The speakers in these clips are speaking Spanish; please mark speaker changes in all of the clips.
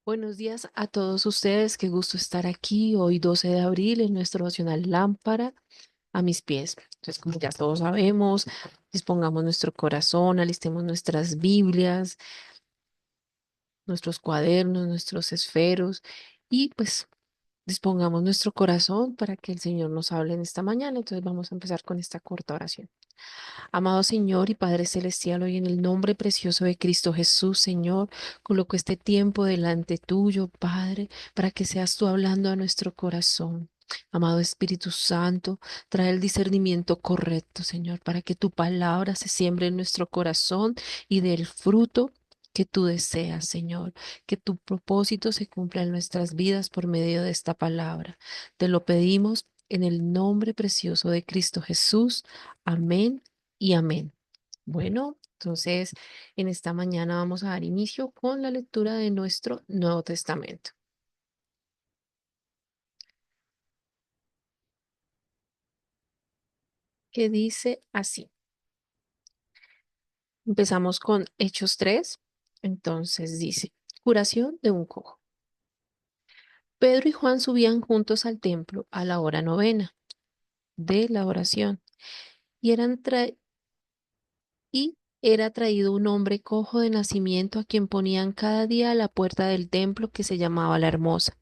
Speaker 1: Buenos días a todos ustedes, qué gusto estar aquí hoy 12 de abril en nuestro devocional Lámpara a mis pies. Entonces, como ya todos sabemos, dispongamos nuestro corazón, alistemos nuestras Biblias, nuestros cuadernos, nuestros esferos y pues dispongamos nuestro corazón para que el Señor nos hable en esta mañana. Entonces vamos a empezar con esta corta oración. Amado Señor y Padre Celestial, hoy en el nombre precioso de Cristo Jesús, Señor, coloco este tiempo delante tuyo, Padre, para que seas tú hablando a nuestro corazón. Amado Espíritu Santo, trae el discernimiento correcto, Señor, para que tu palabra se siembre en nuestro corazón y dé el fruto que tú deseas, Señor, que tu propósito se cumpla en nuestras vidas por medio de esta palabra. Te lo pedimos en el nombre precioso de Cristo Jesús. Amén y amén. Bueno, entonces en esta mañana vamos a dar inicio con la lectura de nuestro Nuevo Testamento, que dice así. Empezamos con Hechos 3. Entonces dice, curación de un cojo. Pedro y Juan subían juntos al templo a la hora novena de la oración y y era traído un hombre cojo de nacimiento a quien ponían cada día a la puerta del templo que se llamaba la Hermosa,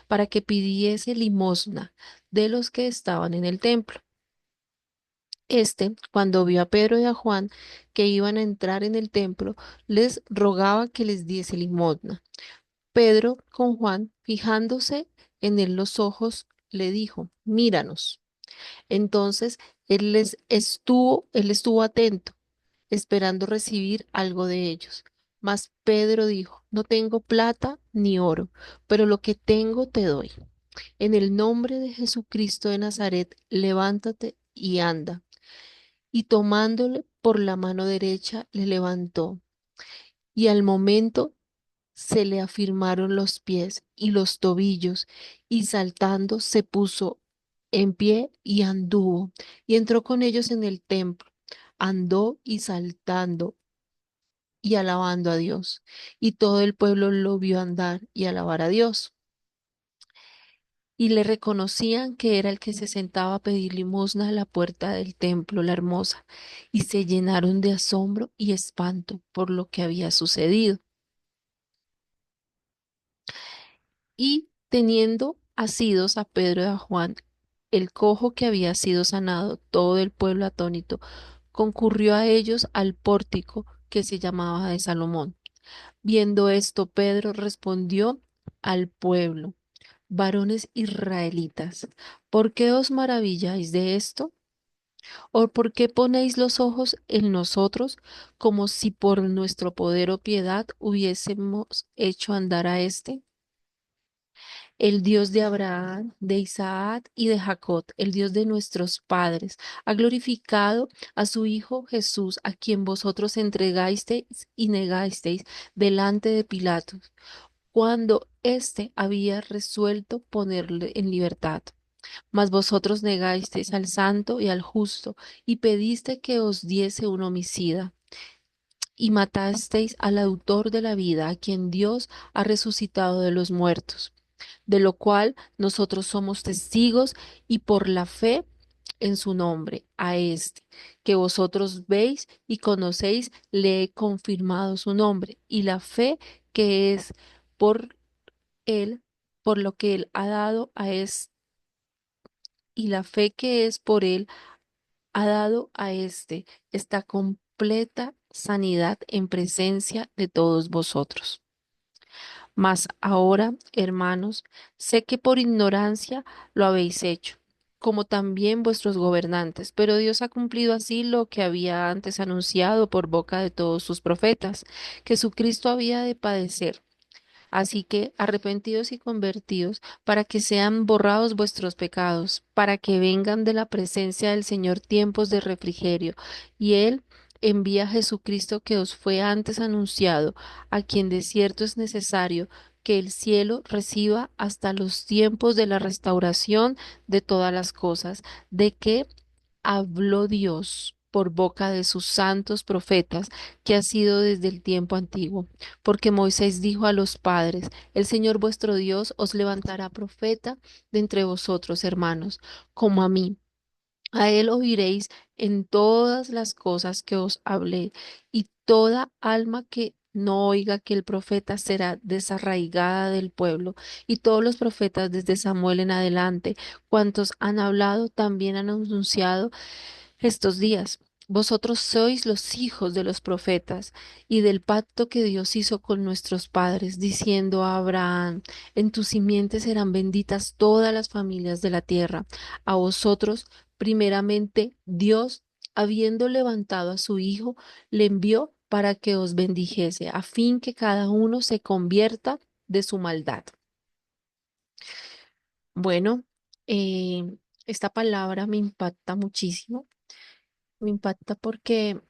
Speaker 1: para que pidiese limosna de los que estaban en el templo. Cuando vio a Pedro y a Juan que iban a entrar en el templo, les rogaba que les diese limosna. Pedro, con Juan, fijándose en él los ojos, le dijo, míranos. Entonces él estuvo atento esperando recibir algo de ellos. Mas Pedro dijo, no tengo plata ni oro, pero lo que tengo te doy. En el nombre de Jesucristo de Nazaret, levántate y anda. Y tomándole por la mano derecha, le levantó. Y al momento se le afirmaron los pies y los tobillos, y saltando se puso en pie y anduvo, y entró con ellos en el templo. Andó y saltando y alabando a Dios. Y todo el pueblo lo vio andar y alabar a Dios. Y le reconocían que era el que se sentaba a pedir limosna a la puerta del templo, la hermosa, y se llenaron de asombro y espanto por lo que había sucedido. Y teniendo asidos a Pedro y a Juan, el cojo que había sido sanado, todo el pueblo atónito, concurrió a ellos al pórtico que se llamaba de Salomón. Viendo esto, Pedro respondió al pueblo, varones israelitas, ¿por qué os maravilláis de esto? ¿O por qué ponéis los ojos en nosotros como si por nuestro poder o piedad hubiésemos hecho andar a éste? El Dios de Abraham, de Isaac y de Jacob, el Dios de nuestros padres, ha glorificado a su Hijo Jesús, a quien vosotros entregasteis y negasteis delante de Pilato, cuando éste había resuelto ponerle en libertad. Mas vosotros negasteis al santo y al justo, y pediste que os diese un homicida, y matasteis al autor de la vida, a quien Dios ha resucitado de los muertos, de lo cual nosotros somos testigos, y por la fe en su nombre, a este, que vosotros veis y conocéis, le he confirmado su nombre, y la fe que es por él, por lo que él ha dado a y la fe que es por él ha dado a esta completa sanidad en presencia de todos vosotros. Mas ahora, hermanos, sé que por ignorancia lo habéis hecho, como también vuestros gobernantes, pero Dios ha cumplido así lo que había antes anunciado por boca de todos sus profetas, que su Cristo había de padecer. Así que arrepentidos y convertidos, para que sean borrados vuestros pecados, para que vengan de la presencia del Señor tiempos de refrigerio. Y Él envía a Jesucristo que os fue antes anunciado, a quien de cierto es necesario que el cielo reciba hasta los tiempos de la restauración de todas las cosas, de que habló Dios por boca de sus santos profetas, que ha sido desde el tiempo antiguo. Porque Moisés dijo a los padres, el Señor vuestro Dios os levantará profeta de entre vosotros, hermanos, como a mí. A él oiréis en todas las cosas que os hablé, y toda alma que no oiga que el profeta será desarraigada del pueblo. Y todos los profetas desde Samuel en adelante, cuantos han hablado, también han anunciado estos días. Vosotros sois los hijos de los profetas y del pacto que Dios hizo con nuestros padres, diciendo a Abraham, en tus simientes serán benditas todas las familias de la tierra. A vosotros, primeramente, Dios, habiendo levantado a su Hijo, le envió para que os bendijese, a fin que cada uno se convierta de su maldad. Bueno, esta palabra me impacta muchísimo. Me impacta porque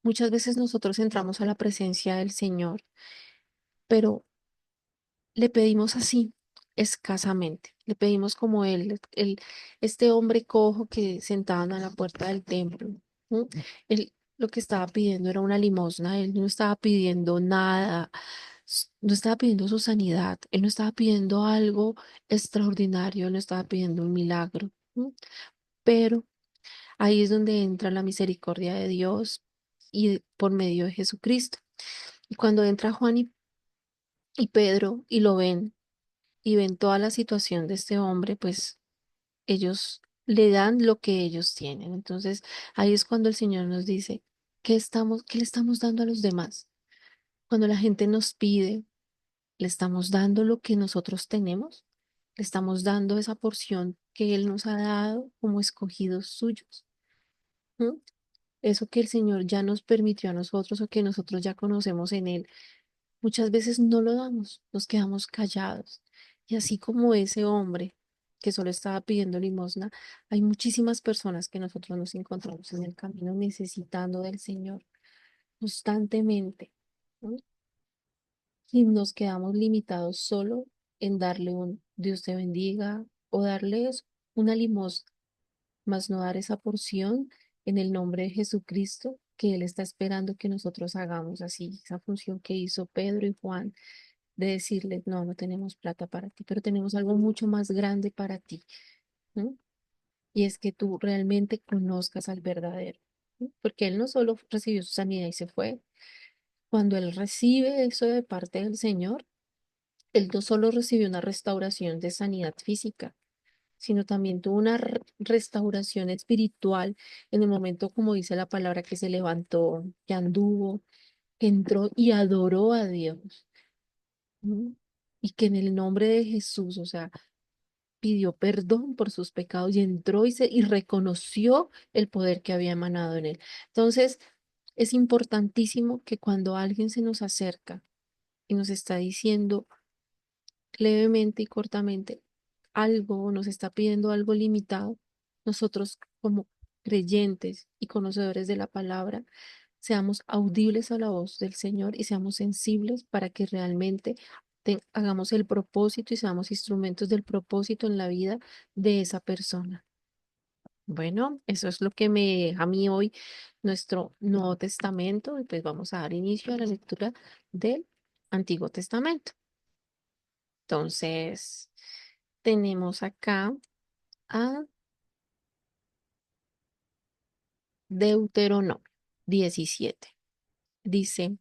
Speaker 1: muchas veces nosotros entramos a la presencia del Señor, pero le pedimos así, escasamente. Le pedimos como este hombre cojo que sentado a la puerta del templo. ¿M? Él lo que estaba pidiendo era una limosna, él no estaba pidiendo nada, no estaba pidiendo su sanidad, él no estaba pidiendo algo extraordinario, él no estaba pidiendo un milagro. ¿M? Pero ahí es donde entra la misericordia de Dios y por medio de Jesucristo. Y cuando entra Juan y Pedro y lo ven y ven toda la situación de este hombre, pues ellos le dan lo que ellos tienen. Entonces ahí es cuando el Señor nos dice, qué le estamos dando a los demás? Cuando la gente nos pide, ¿le estamos dando lo que nosotros tenemos? ¿Le estamos dando esa porción que Él nos ha dado como escogidos suyos? ¿Mm? Eso que el Señor ya nos permitió a nosotros o que nosotros ya conocemos en Él, muchas veces no lo damos, nos quedamos callados. Y así como ese hombre que solo estaba pidiendo limosna, hay muchísimas personas que nosotros nos encontramos en el camino necesitando del Señor constantemente, ¿no? Y nos quedamos limitados solo en darle un Dios te bendiga o darles una limosna, más no dar esa porción en el nombre de Jesucristo que Él está esperando que nosotros hagamos así, esa función que hizo Pedro y Juan de decirles, no, no tenemos plata para ti, pero tenemos algo mucho más grande para ti, ¿no? Y es que tú realmente conozcas al verdadero, ¿no? Porque Él no solo recibió su sanidad y se fue, cuando Él recibe eso de parte del Señor, Él no solo recibió una restauración de sanidad física, sino también tuvo una restauración espiritual en el momento, como dice la palabra, que se levantó, que anduvo, que entró y adoró a Dios. ¿No? Y que en el nombre de Jesús, o sea, pidió perdón por sus pecados y entró y reconoció el poder que había emanado en él. Entonces, es importantísimo que cuando alguien se nos acerca y nos está diciendo levemente y cortamente algo, o nos está pidiendo algo limitado, nosotros como creyentes y conocedores de la palabra, seamos audibles a la voz del Señor y seamos sensibles para que realmente hagamos el propósito y seamos instrumentos del propósito en la vida de esa persona. Bueno, eso es lo que me deja a mí hoy nuestro Nuevo Testamento y pues vamos a dar inicio a la lectura del Antiguo Testamento. Entonces, tenemos acá a Deuteronomio 17. Dice,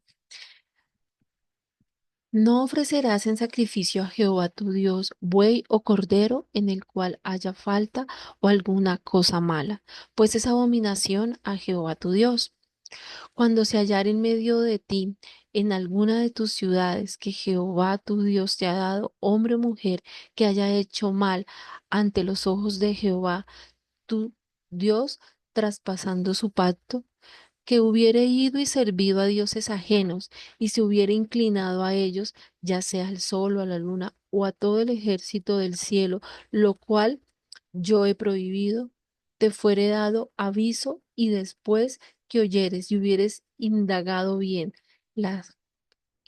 Speaker 1: no ofrecerás en sacrificio a Jehová tu Dios buey o cordero en el cual haya falta o alguna cosa mala, pues es abominación a Jehová tu Dios. Cuando se hallar en medio de ti, en alguna de tus ciudades que Jehová tu Dios te ha dado, hombre o mujer que haya hecho mal ante los ojos de Jehová tu Dios, traspasando su pacto, que hubiere ido y servido a dioses ajenos y se hubiere inclinado a ellos, ya sea al sol o a la luna o a todo el ejército del cielo, lo cual yo he prohibido, te fuere dado aviso y después que oyeres y hubieres indagado bien las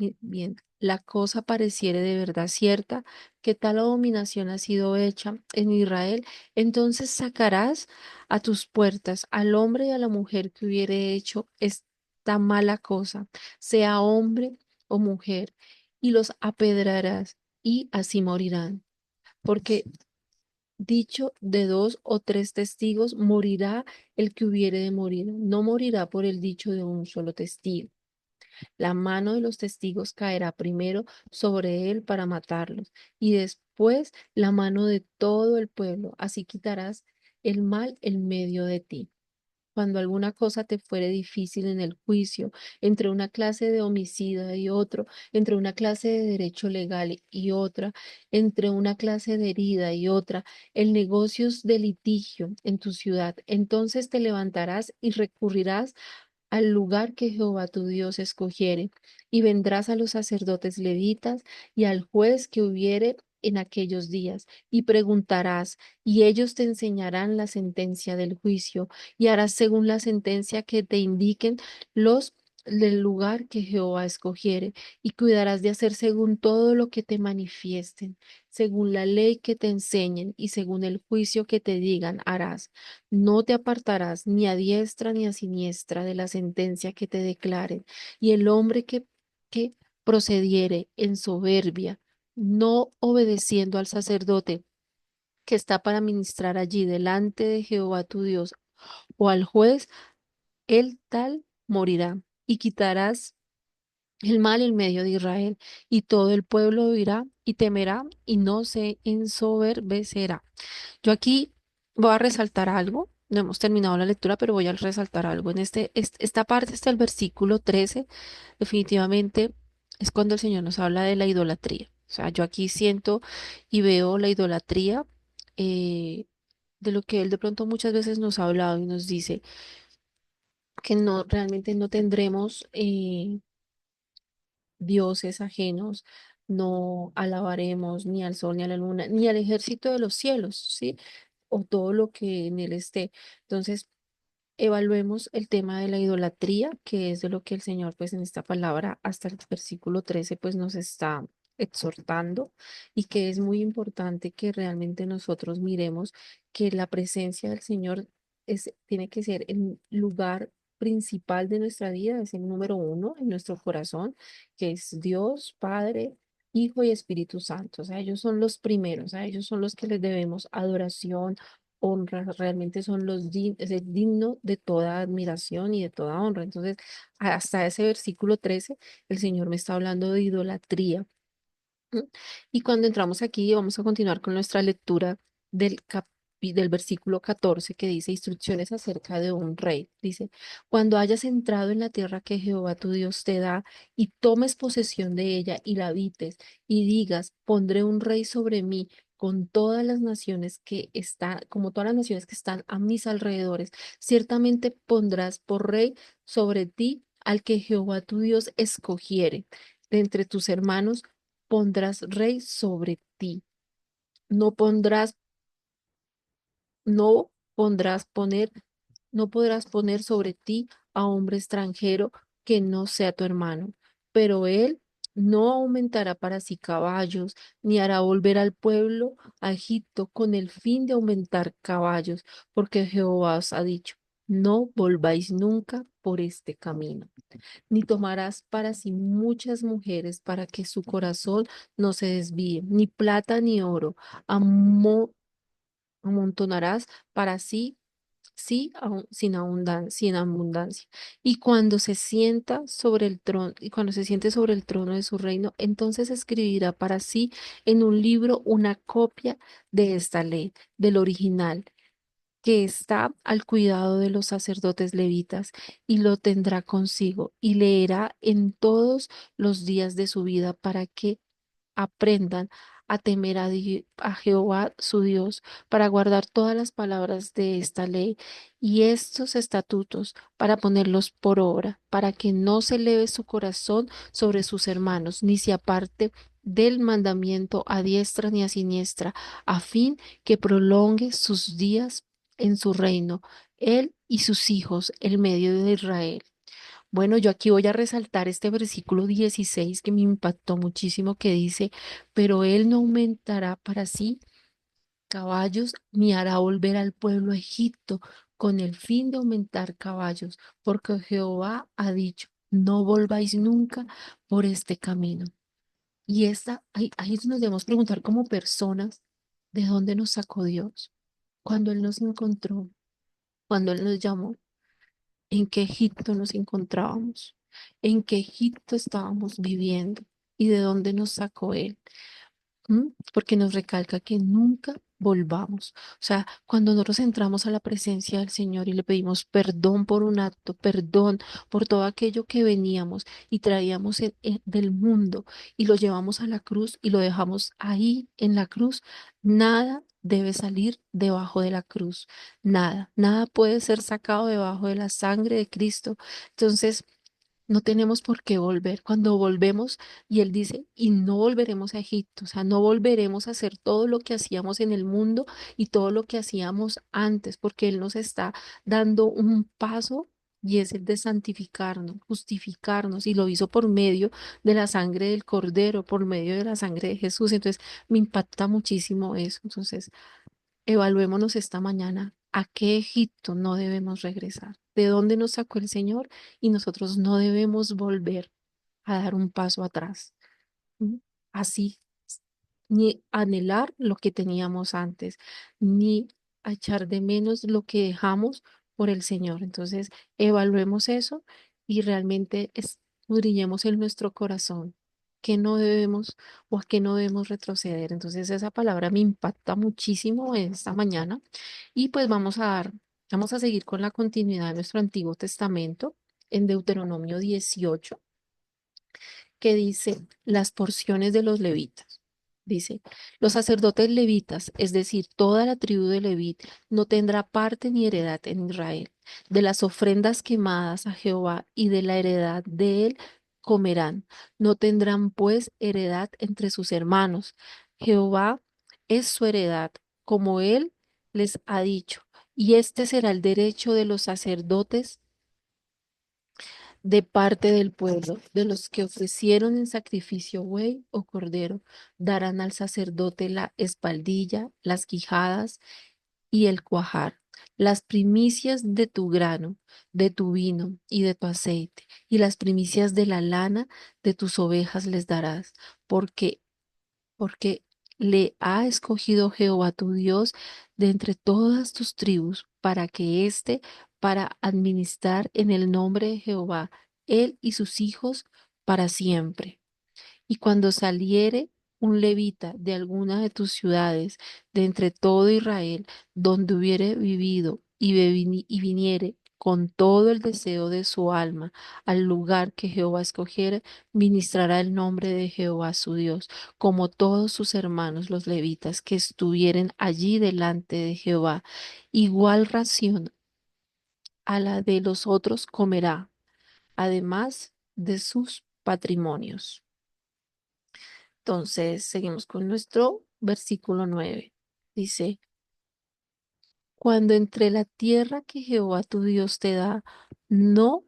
Speaker 1: y bien, la cosa pareciere de verdad cierta, que tal abominación ha sido hecha en Israel, entonces sacarás a tus puertas al hombre y a la mujer que hubiere hecho esta mala cosa, sea hombre o mujer, y los apedrarás, y así morirán. Porque dicho de dos o tres testigos, morirá el que hubiere de morir, no morirá por el dicho de un solo testigo. La mano de los testigos caerá primero sobre él para matarlos, y después la mano de todo el pueblo. Así quitarás el mal en medio de ti. Cuando alguna cosa te fuere difícil en el juicio, entre una clase de homicida y otro, entre una clase de derecho legal y otra, entre una clase de herida y otra, el negocio de litigio en tu ciudad, entonces te levantarás y recurrirás al lugar que Jehová tu Dios escogiere, y vendrás a los sacerdotes levitas y al juez que hubiere en aquellos días, y preguntarás, y ellos te enseñarán la sentencia del juicio, y harás según la sentencia que te indiquen los del lugar que Jehová escogiere, y cuidarás de hacer según todo lo que te manifiesten, según la ley que te enseñen, y según el juicio que te digan, harás. No te apartarás ni a diestra ni a siniestra de la sentencia que te declaren. Y el hombre que procediere en soberbia, no obedeciendo al sacerdote que está para ministrar allí delante de Jehová tu Dios, o al juez, el tal morirá. Y quitarás el mal en medio de Israel, y todo el pueblo oirá y temerá y no se ensoberbecerá. Yo aquí voy a resaltar algo. No hemos terminado la lectura, pero voy a resaltar algo. Esta parte, hasta el versículo 13, definitivamente es cuando el Señor nos habla de la idolatría. O sea, yo aquí siento y veo la idolatría, eh, de lo que Él de pronto muchas veces nos ha hablado y nos dice que no, realmente no tendremos dioses ajenos, no alabaremos ni al sol, ni a la luna, ni al ejército de los cielos, ¿sí? O todo lo que en él esté. Entonces, evaluemos el tema de la idolatría, que es de lo que el Señor, pues en esta palabra, hasta el versículo 13 pues nos está exhortando, y que es muy importante que realmente nosotros miremos que la presencia del Señor tiene que ser el lugar principal de nuestra vida, es el número uno en nuestro corazón, que es Dios, Padre, Hijo y Espíritu Santo. O sea, ellos son los primeros, a ellos son los que les debemos adoración, honra, realmente son es el digno de toda admiración y de toda honra. Entonces, hasta ese versículo 13 el Señor me está hablando de idolatría. ¿M? Y cuando entramos aquí, vamos a continuar con nuestra lectura del versículo 14, que dice instrucciones acerca de un rey. Dice, cuando hayas entrado en la tierra que Jehová tu Dios te da y tomes posesión de ella y la habites y digas, pondré un rey sobre mí con todas las naciones que están, como todas las naciones que están a mis alrededores, ciertamente pondrás por rey sobre ti al que Jehová tu Dios escogiere de entre tus hermanos pondrás rey sobre ti. No pondrás, no pondrás poner, no podrás poner sobre ti a hombre extranjero que no sea tu hermano, pero él no aumentará para sí caballos, ni hará volver al pueblo a Egipto con el fin de aumentar caballos, porque Jehová os ha dicho, no volváis nunca por este camino ni tomarás para sí muchas mujeres para que su corazón no se desvíe, ni plata ni oro amontonarás para sí, sin abundancia. Y cuando se sienta sobre el trono, y cuando se siente sobre el trono de su reino, entonces escribirá para sí en un libro una copia de esta ley, del original que está al cuidado de los sacerdotes levitas, y lo tendrá consigo, y leerá en todos los días de su vida para que aprendan a temer a Jehová su Dios, para guardar todas las palabras de esta ley y estos estatutos, para ponerlos por obra, para que no se eleve su corazón sobre sus hermanos, ni se aparte del mandamiento a diestra ni a siniestra, a fin que prolongue sus días en su reino, él y sus hijos, el medio de Israel. Bueno, yo aquí voy a resaltar este versículo 16 que me impactó muchísimo, que dice, pero él no aumentará para sí caballos ni hará volver al pueblo a Egipto con el fin de aumentar caballos, porque Jehová ha dicho, no volváis nunca por este camino. Y ahí es donde nos debemos preguntar como personas, ¿de dónde nos sacó Dios? Cuando Él nos encontró, cuando Él nos llamó, ¿en qué Egipto nos encontrábamos? ¿En qué Egipto estábamos viviendo? ¿Y de dónde nos sacó Él? Porque nos recalca que nunca volvamos. O sea, cuando nosotros entramos a la presencia del Señor y le pedimos perdón por un acto, perdón por todo aquello que veníamos y traíamos del mundo y lo llevamos a la cruz y lo dejamos ahí en la cruz, nada debe salir debajo de la cruz. Nada, nada puede ser sacado debajo de la sangre de Cristo. Entonces, no tenemos por qué volver. Cuando volvemos, y él dice, y no volveremos a Egipto, o sea, no volveremos a hacer todo lo que hacíamos en el mundo y todo lo que hacíamos antes, porque él nos está dando un paso y es el de santificarnos, justificarnos, y lo hizo por medio de la sangre del Cordero, por medio de la sangre de Jesús. Entonces, me impacta muchísimo eso. Entonces, evaluémonos esta mañana a qué Egipto no debemos regresar, de dónde nos sacó el Señor y nosotros no debemos volver a dar un paso atrás. ¿M? Así, ni anhelar lo que teníamos antes, ni a echar de menos lo que dejamos por el Señor. Entonces, evaluemos eso y realmente escudriñemos en nuestro corazón que no debemos o a qué no debemos retroceder. Entonces, esa palabra me impacta muchísimo esta mañana y pues vamos a seguir con la continuidad de nuestro Antiguo Testamento en Deuteronomio 18 que dice las porciones de los levitas. Dice, los sacerdotes levitas, es decir, toda la tribu de Levit, no tendrá parte ni heredad en Israel. De las ofrendas quemadas a Jehová y de la heredad de él comerán. No tendrán pues heredad entre sus hermanos. Jehová es su heredad, como él les ha dicho. Y este será el derecho de los sacerdotes de parte del pueblo, de los que ofrecieron en sacrificio buey o cordero, darán al sacerdote la espaldilla, las quijadas y el cuajar, las primicias de tu grano, de tu vino y de tu aceite, y las primicias de la lana de tus ovejas les darás, porque le ha escogido Jehová tu Dios de entre todas tus tribus, para administrar en el nombre de Jehová, él y sus hijos para siempre. Y cuando saliere un levita de alguna de tus ciudades, de entre todo Israel, donde hubiere vivido y viniere con todo el deseo de su alma al lugar que Jehová escogiere, ministrará el nombre de Jehová su Dios, como todos sus hermanos los levitas que estuvieren allí delante de Jehová. Igual ración a la de los otros comerá, además de sus patrimonios. Entonces, seguimos con nuestro versículo 9. Dice, cuando entre la tierra que Jehová tu Dios te da, no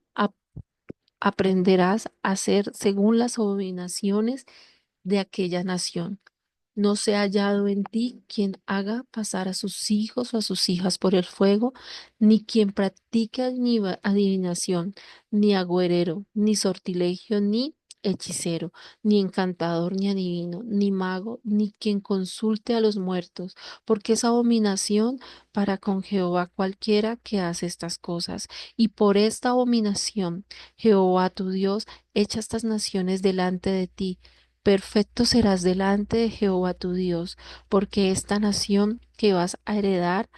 Speaker 1: aprenderás a hacer según las abominaciones de aquella nación. No se ha hallado en ti quien haga pasar a sus hijos o a sus hijas por el fuego, ni quien practique adivinación, ni agüerero, ni sortilegio, ni hechicero, ni encantador, ni adivino, ni mago, ni quien consulte a los muertos, porque es abominación para con Jehová cualquiera que hace estas cosas. Y por esta abominación, Jehová tu Dios echa estas naciones delante de ti. Perfecto serás delante de Jehová tu Dios, porque esta nación que vas a heredar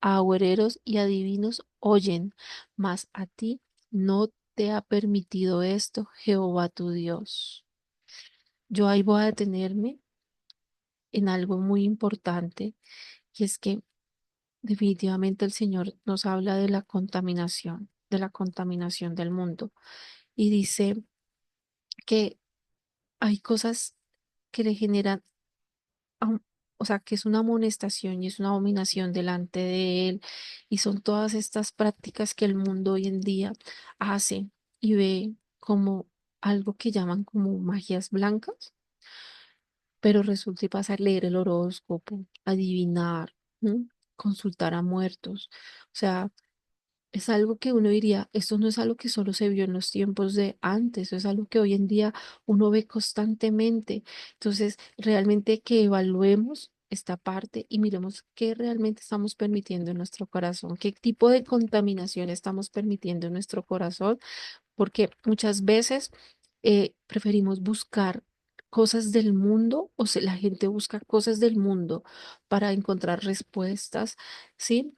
Speaker 1: a agüereros y adivinos oyen, mas a ti no te ha permitido esto Jehová tu Dios. Yo ahí voy a detenerme en algo muy importante, y es que definitivamente el Señor nos habla de la contaminación del mundo, y dice que hay cosas que le generan o sea, que es una amonestación y es una abominación delante de Él. Y son todas estas prácticas que el mundo hoy en día hace y ve como algo que llaman como magias blancas, pero resulta y pasa a leer el horóscopo, adivinar, ¿m? Consultar a muertos. O sea, es algo que uno diría, esto no es algo que solo se vio en los tiempos de antes, es algo que hoy en día uno ve constantemente. Entonces, realmente que evaluemos esta parte y miremos qué realmente estamos permitiendo en nuestro corazón, qué tipo de contaminación estamos permitiendo en nuestro corazón, porque muchas veces preferimos buscar cosas del mundo, o sea, la gente busca cosas del mundo para encontrar respuestas, ¿sí?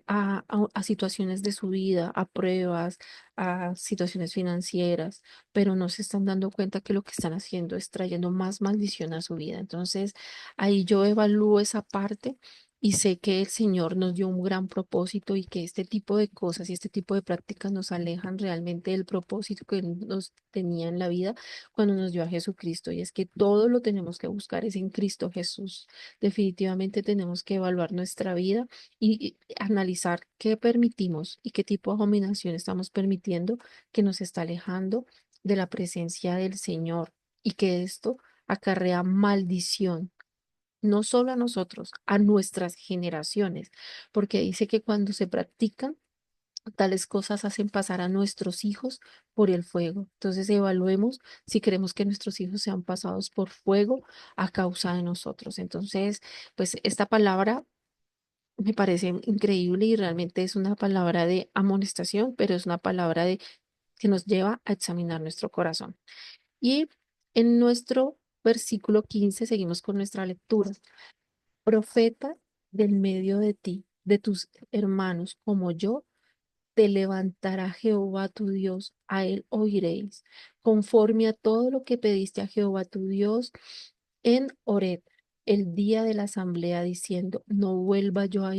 Speaker 1: A situaciones de su vida, a pruebas, a situaciones financieras, pero no se están dando cuenta que lo que están haciendo es trayendo más maldición a su vida. Entonces, ahí yo evalúo esa parte y sé que el Señor nos dio un gran propósito y que este tipo de cosas y este tipo de prácticas nos alejan realmente del propósito que Él nos tenía en la vida cuando nos dio a Jesucristo. Y es que todo lo tenemos que buscar es en Cristo Jesús. Definitivamente tenemos que evaluar nuestra vida y analizar qué permitimos y qué tipo de abominación estamos permitiendo que nos está alejando de la presencia del Señor y que esto acarrea maldición no solo a nosotros, a nuestras generaciones, porque dice que cuando se practican, tales cosas hacen pasar a nuestros hijos por el fuego. Entonces evaluemos si queremos que nuestros hijos sean pasados por fuego a causa de nosotros. Entonces, pues esta palabra me parece increíble y realmente es una palabra de amonestación, pero es una palabra de que nos lleva a examinar nuestro corazón. Y en nuestro versículo 15 seguimos con nuestra lectura. Profeta del medio de ti, de tus hermanos como yo, te levantará Jehová tu Dios, a él oiréis, conforme a todo lo que pediste a Jehová tu Dios en Horeb, el día de la asamblea, diciendo, no vuelvo yo a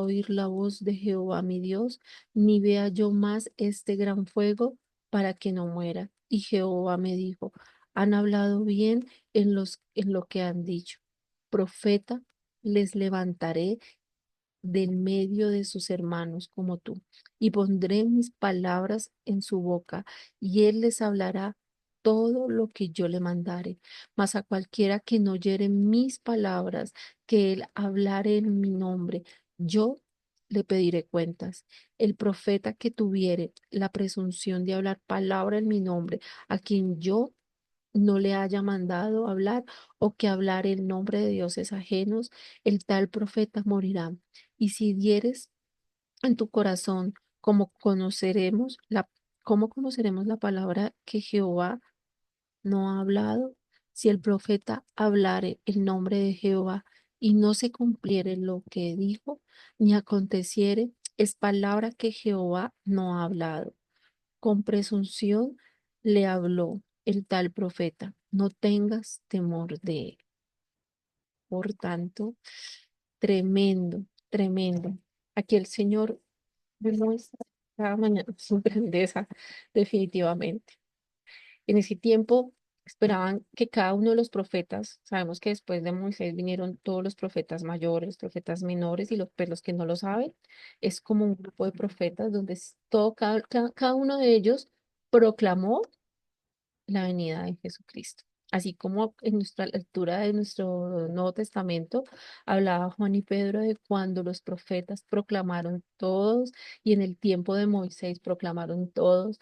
Speaker 1: oír la voz de Jehová mi Dios, ni vea yo más este gran fuego para que no muera. Y Jehová me dijo, han hablado bien en lo que han dicho. Profeta les levantaré del medio de sus hermanos como tú, y pondré mis palabras en su boca, y él les hablará todo lo que yo le mandare. Mas a cualquiera que no oyere mis palabras, que él hablare en mi nombre, yo le pediré cuentas. El profeta que tuviere la presunción de hablar palabra en mi nombre, a quien yo no le haya mandado hablar o que hablar el nombre de dioses ajenos, el tal profeta morirá. Y si dieres en tu corazón, cómo conoceremos la palabra que Jehová no ha hablado? Si el profeta hablare el nombre de Jehová y no se cumpliere lo que dijo, ni aconteciere, es palabra que Jehová no ha hablado. Con presunción le habló el tal profeta, no tengas temor de él. Por tanto, tremendo, tremendo. Aquí el Señor demuestra cada mañana su grandeza, definitivamente. En ese tiempo esperaban que cada uno de los profetas, sabemos que después de Moisés vinieron todos los profetas mayores, profetas menores y pues, los que no lo saben, es como un grupo de profetas donde cada uno de ellos proclamó la venida de Jesucristo. Así como en nuestra lectura de nuestro Nuevo Testamento hablaba Juan y Pedro de cuando los profetas proclamaron todos y en el tiempo de Moisés proclamaron todos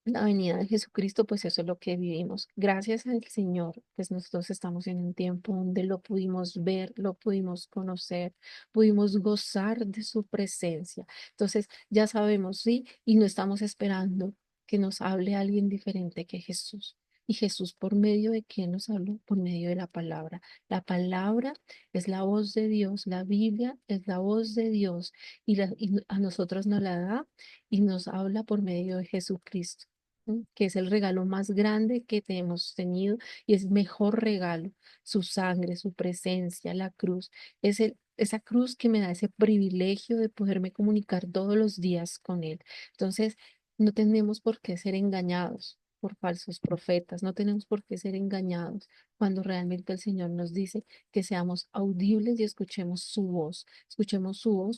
Speaker 1: la venida de Jesucristo, pues eso es lo que vivimos. Gracias al Señor, pues nosotros estamos en un tiempo donde lo pudimos ver, lo pudimos conocer, pudimos gozar de su presencia. Entonces, ya sabemos, sí, y no estamos esperando que nos hable alguien diferente que Jesús. Y Jesús, ¿por medio de qué nos habló? Por medio de la palabra. La palabra es la voz de Dios, la Biblia es la voz de Dios y a nosotros nos la da y nos habla por medio de Jesucristo. Que es el regalo más grande que hemos tenido y es mejor regalo, su sangre, su presencia, la cruz. Esa cruz que me da ese privilegio de poderme comunicar todos los días con Él. Entonces, no tenemos por qué ser engañados. por falsos profetas, no tenemos por qué ser engañados cuando realmente el Señor nos dice que seamos audibles y escuchemos su voz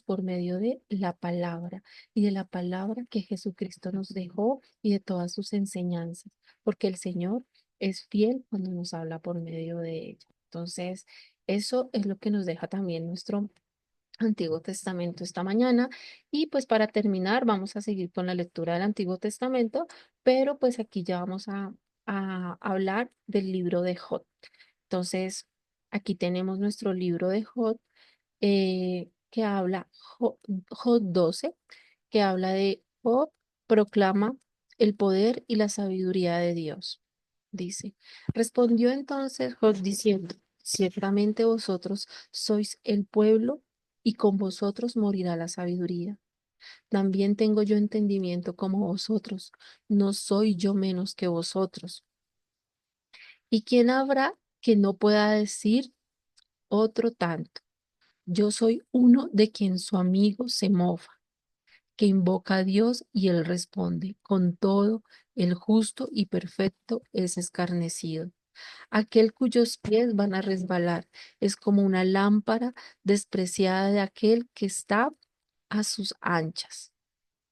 Speaker 1: por medio de la palabra y de la palabra que Jesucristo nos dejó y de todas sus enseñanzas, porque el Señor es fiel cuando nos habla por medio de ella. Entonces, eso es lo que nos deja también nuestro Antiguo Testamento esta mañana. Y pues para terminar, vamos a seguir con la lectura del Antiguo Testamento, pero pues aquí ya vamos a hablar del libro de Job. Entonces, aquí tenemos nuestro libro de Job, que habla, Job 12, que habla de Job proclama el poder y la sabiduría de Dios. Dice, respondió entonces Job diciendo, ciertamente vosotros sois el pueblo y con vosotros morirá la sabiduría. También tengo yo entendimiento como vosotros, no soy yo menos que vosotros. ¿Y quién habrá que no pueda decir otro tanto? Yo soy uno de quien su amigo se mofa, que invoca a Dios y él responde. Con todo, el justo y perfecto es escarnecido. Aquel cuyos pies van a resbalar es como una lámpara despreciada de aquel que está a sus anchas.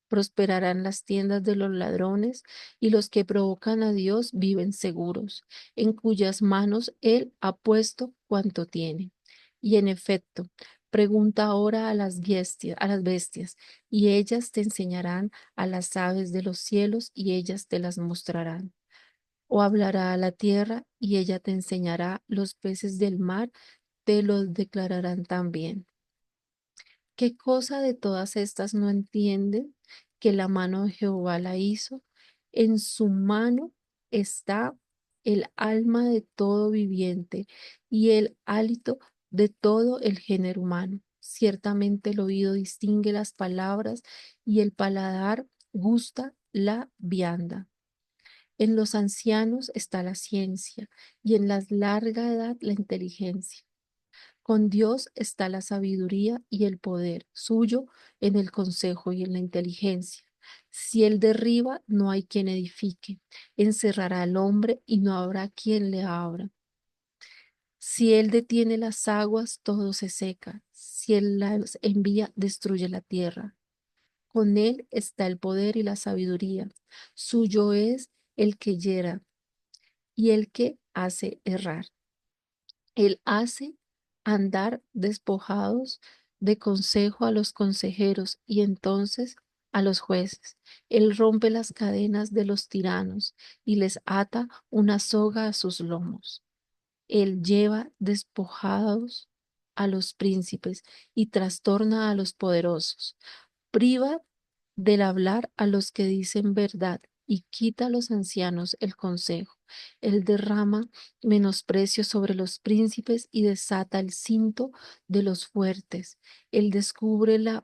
Speaker 1: Prosperarán las tiendas de los ladrones y los que provocan a Dios viven seguros, en cuyas manos Él ha puesto cuanto tiene. Y en efecto, pregunta ahora a las bestias, y ellas te enseñarán, a las aves de los cielos, y ellas te las mostrarán. O hablará a la tierra, y ella te enseñará, los peces del mar te los declararán también. ¿Qué cosa de todas estas no entienden que la mano de Jehová la hizo? En su mano está el alma de todo viviente y el hálito de todo el género humano. Ciertamente el oído distingue las palabras y el paladar gusta la vianda. En los ancianos está la ciencia y en la larga edad la inteligencia. Con Dios está la sabiduría y el poder suyo en el consejo y en la inteligencia. Si él derriba, no hay quien edifique. Encerrará al hombre y no habrá quien le abra. Si él detiene las aguas, todo se seca. Si él las envía, destruye la tierra. Con él está el poder y la sabiduría. Suyo es el que hiera y el que hace errar. Él hace andar despojados de consejo a los consejeros y entonces a los jueces. Él rompe las cadenas de los tiranos y les ata una soga a sus lomos. Él lleva despojados a los príncipes y trastorna a los poderosos. Priva del hablar a los que dicen verdad y quita a los ancianos el consejo. Él derrama menosprecio sobre los príncipes y desata el cinto de los fuertes. Él descubre las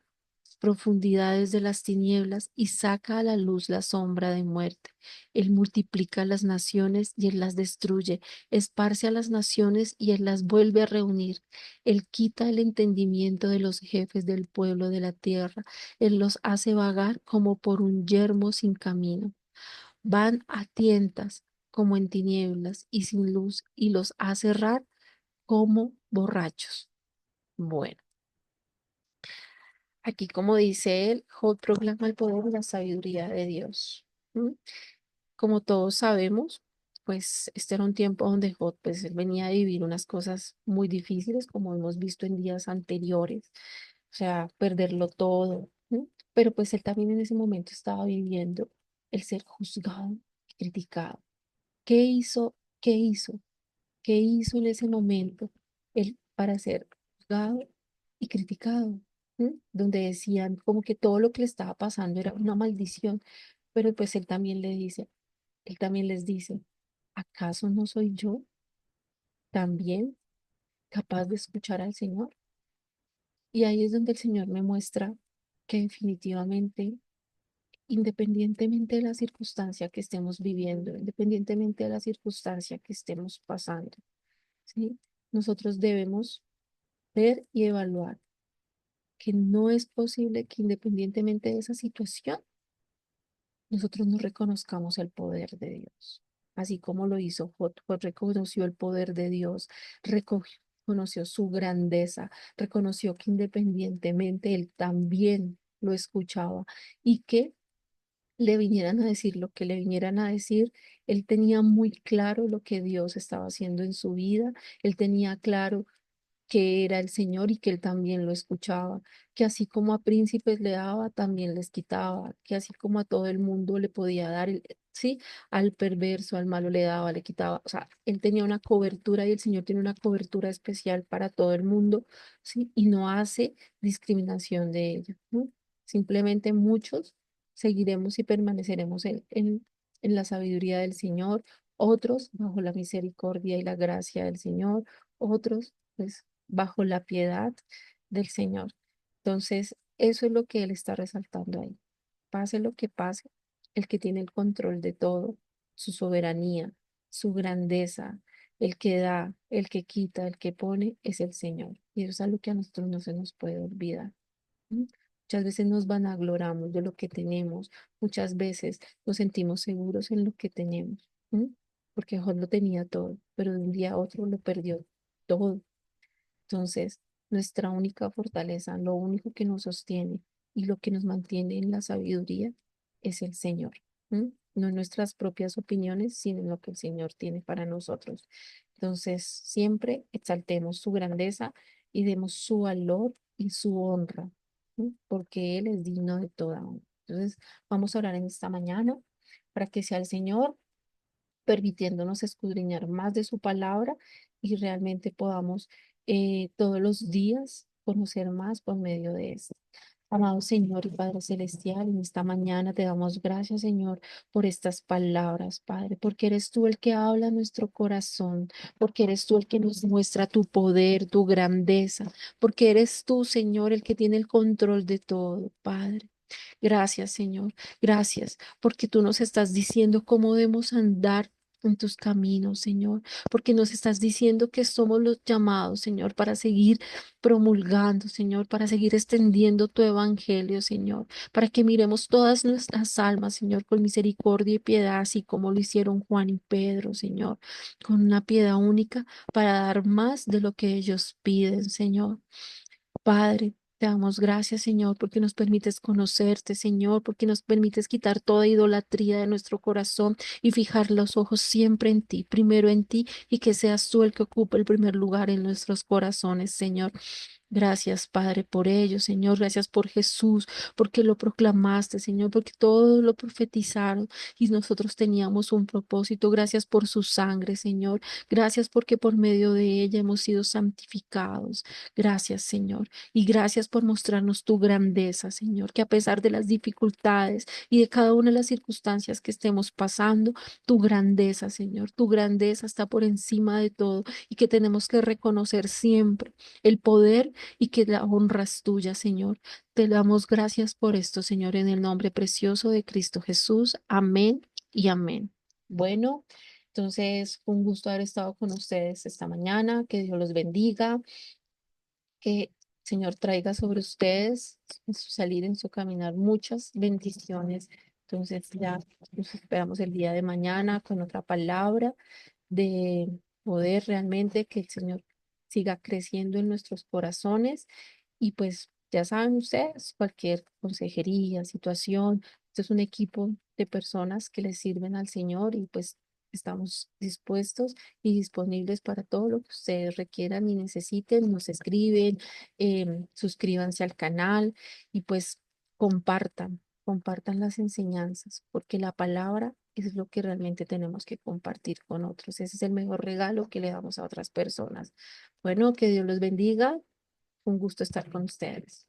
Speaker 1: profundidades de las tinieblas y saca a la luz la sombra de muerte. Él multiplica las naciones y él las destruye, esparce a las naciones y él las vuelve a reunir. Él quita el entendimiento de los jefes del pueblo de la tierra, él los hace vagar como por un yermo sin camino. Van a tientas como en tinieblas y sin luz, y los hace errar como borrachos. Bueno, aquí como dice él, Job proclama el poder y la sabiduría de Dios. ¿Mm? Como todos sabemos, pues este era un tiempo donde Job, pues él venía a vivir unas cosas muy difíciles, como hemos visto en días anteriores, o sea, perderlo todo, ¿no? Pero pues él también en ese momento estaba viviendo el ser juzgado y criticado. ¿Qué hizo? ¿Qué hizo? ¿Qué hizo en ese momento él para ser juzgado y criticado? Donde decían como que todo lo que le estaba pasando era una maldición, pero pues él también les dice, ¿acaso no soy yo también capaz de escuchar al Señor? Y ahí es donde el Señor me muestra que definitivamente, independientemente de la circunstancia que estemos viviendo, independientemente de la circunstancia que estemos pasando, ¿sí? Nosotros debemos ver y evaluar que no es posible que independientemente de esa situación, nosotros no reconozcamos el poder de Dios. Así como lo hizo Jot, Jot reconoció el poder de Dios, reconoció su grandeza, reconoció que independientemente él también lo escuchaba y que le vinieran a decir lo que le vinieran a decir, él tenía muy claro lo que Dios estaba haciendo en su vida, él tenía claro que era el Señor y que él también lo escuchaba, que así como a príncipes le daba, también les quitaba, que así como a todo el mundo le podía dar, sí, al perverso, al malo le daba, le quitaba, o sea, él tenía una cobertura y el Señor tiene una cobertura especial para todo el mundo, sí, y no hace discriminación de ella, ¿no? Simplemente muchos seguiremos y permaneceremos en la sabiduría del Señor, otros bajo la misericordia y la gracia del Señor, otros pues bajo la piedad del Señor. Entonces, eso es lo que él está resaltando ahí. Pase lo que pase, el que tiene el control de todo, su soberanía, su grandeza, el que da, el que quita, el que pone, es el Señor. Y eso es algo que a nosotros no se nos puede olvidar. ¿M? Muchas veces nos vanagloramos de lo que tenemos, muchas veces nos sentimos seguros en lo que tenemos, ¿m? Porque Job lo tenía todo, pero de un día a otro lo perdió todo. Entonces, nuestra única fortaleza, lo único que nos sostiene y lo que nos mantiene en la sabiduría es el Señor. ¿M? No en nuestras propias opiniones, sino en lo que el Señor tiene para nosotros. Entonces, siempre exaltemos su grandeza y demos su valor y su honra, ¿m? Porque Él es digno de toda honra. Entonces, vamos a orar en esta mañana para que sea el Señor permitiéndonos escudriñar más de su palabra y realmente podamos todos los días conocer más por medio de esto. Amado Señor y Padre Celestial, en esta mañana te damos gracias, Señor, por estas palabras, Padre, porque eres tú el que habla a nuestro corazón, porque eres tú el que nos muestra tu poder, tu grandeza, porque eres tú, Señor, el que tiene el control de todo, Padre. Gracias, Señor. Gracias, porque tú nos estás diciendo cómo debemos andar en tus caminos, Señor, porque nos estás diciendo que somos los llamados, Señor, para seguir promulgando, Señor, para seguir extendiendo tu evangelio, Señor, para que miremos todas nuestras almas, Señor, con misericordia y piedad, así como lo hicieron Juan y Pedro, Señor, con una piedad única para dar más de lo que ellos piden, Señor. Padre, te damos gracias, Señor, porque nos permites conocerte, Señor, porque nos permites quitar toda idolatría de nuestro corazón y fijar los ojos siempre en ti, primero en ti, y que seas tú el que ocupe el primer lugar en nuestros corazones, Señor. Gracias, Padre, por ello, Señor. Gracias por Jesús, porque lo proclamaste, Señor, porque todos lo profetizaron y nosotros teníamos un propósito. Gracias por su sangre, Señor. Gracias porque por medio de ella hemos sido santificados. Gracias, Señor. Y gracias por mostrarnos tu grandeza, Señor, que a pesar de las dificultades y de cada una de las circunstancias que estemos pasando, tu grandeza, Señor, tu grandeza está por encima de todo y que tenemos que reconocer siempre el poder y que la honra es tuya, Señor. Te damos gracias por esto, Señor, en el nombre precioso de Cristo Jesús. Amén y amén. Bueno, entonces, un gusto haber estado con ustedes esta mañana. Que Dios los bendiga, que el Señor traiga sobre ustedes en su salir, en su caminar, muchas bendiciones. Entonces, ya nos esperamos el día de mañana con otra palabra de poder realmente que el Señor siga creciendo en nuestros corazones y pues ya saben ustedes, cualquier consejería, situación, este es un equipo de personas que le sirven al Señor y pues estamos dispuestos y disponibles para todo lo que ustedes requieran y necesiten, nos escriben, suscríbanse al canal y pues compartan las enseñanzas, porque la palabra es lo que realmente tenemos que compartir con otros. Ese es el mejor regalo que le damos a otras personas. Bueno, que Dios los bendiga. Un gusto estar con ustedes.